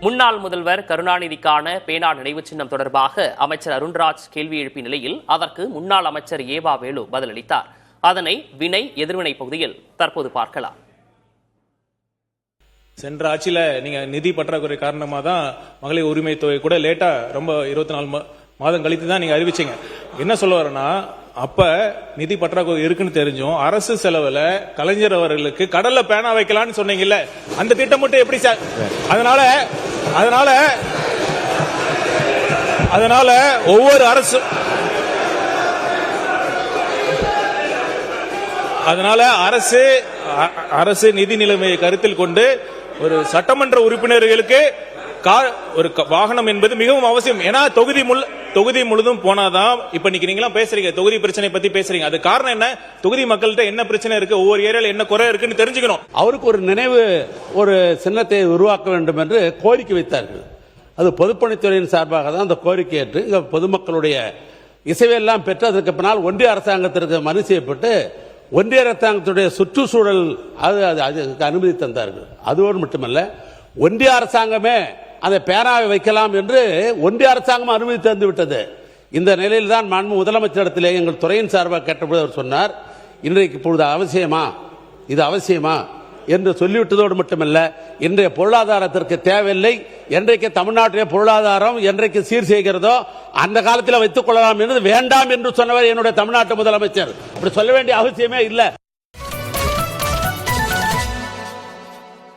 முன்னாள் முதல்வர் கருணாநிதிக்கான பேனா நினைவு சின்னம் தொடர்பாக அமைச்சர் அருண்ராஜ் கேள்வி எழுப்பிய நிலையில் அதற்கு முன்னாள் அமைச்சர் ஏவா வேலு பதிலளித்தார். அதனை வினை எதிர்வினை பகுதியில் தற்போது பார்க்கலாம். சென்ற ஆட்சியில நீங்க நிதி பற்றாக்குறை காரணமா தான் மகளிர் உரிமை தொகை கூட லேட்டா ரொம்ப 24 மாதம் கழித்து தான் நீங்க அறிவிச்சீங்க. என்ன சொல்ல வரேன்னா, அப்ப நிதி பற்றாக்குறை இருக்குன்னு தெரிஞ்சும் அரசு செலவுல கலைஞர் அவர்களுக்கு கடல்ல பேனா வைக்கலாம்னு சொன்னீங்கல்ல, அந்த திட்டம் மட்டும் எப்படி அதனால ஒவ்வொரு அரசு நிதி நிலைமையை கருத்தில் கொண்டு ஒரு சட்டமன்ற உறுப்பினர்களுக்கு ஒரு வாகனம் என்பது மிகவும் அவசியம். ஏன்னா தொகுதி முழுதும் போனாதான் இப்ப நீங்க பேசுறீங்க, தொகுதி பிரச்சனை பத்தி பேசுறீங்க. அது காரணம் என்ன? தொகுதி மக்கள்கிட்ட என்ன பிரச்சனை இருக்கு, ஒவ்வொரு ஏரியால என்ன குறை இருக்குன்னு தெரிஞ்சுக்கணும். அவருக்கு ஒரு நினைவு ஒரு சின்னத்தை உருவாக்க வேண்டும் என்று கோரிக்கை வைத்தார்கள். அது பொதுப்பணித்துறையின் சார்பாக தான் அந்த கோரிக்கை ஏற்று பொதுமக்களுடைய இசைவெல்லாம் பெற்று அதற்கு பின்னால் ஒன்றிய அரசாங்கத்திற்கு மனு செய்யப்பட்டு ஒன்றிய அரசாங்கத்துடைய சுற்றுச்சூழல் அதுக்கு அனுமதி தந்தார்கள். அதோடு மட்டுமல்ல, ஒன்றிய அரசாங்கமே அந்த பேனாவை வைக்கலாம் என்று ஒன்றிய அரசாங்கம் அனுமதி தந்து விட்டது. இந்த நிலையில் தான் மாண்பு முதலமைச்சரிடத்திலே எங்கள் துறையின் சார்பாக கேட்டபோது அவர் சொன்னார், இன்றைக்கு இப்பொழுது இது அவசியமா என்று சொல்லிவிட்டதோடு மட்டுமல்ல, இன்றைய பொருளாதாரத்திற்கு தேவையில்லை, என்றைக்கு தமிழ்நாட்டிலே பொருளாதாரம் என்றைக்கு சீர் செய்கிறதோ அந்த காலத்தில் வைத்துக் கொள்ளலாம் என்று வேண்டாம் என்று சொன்னவர் என்னுடைய தமிழ்நாட்டு முதலமைச்சர். அப்படி சொல்ல வேண்டிய அவசியமே இல்லை.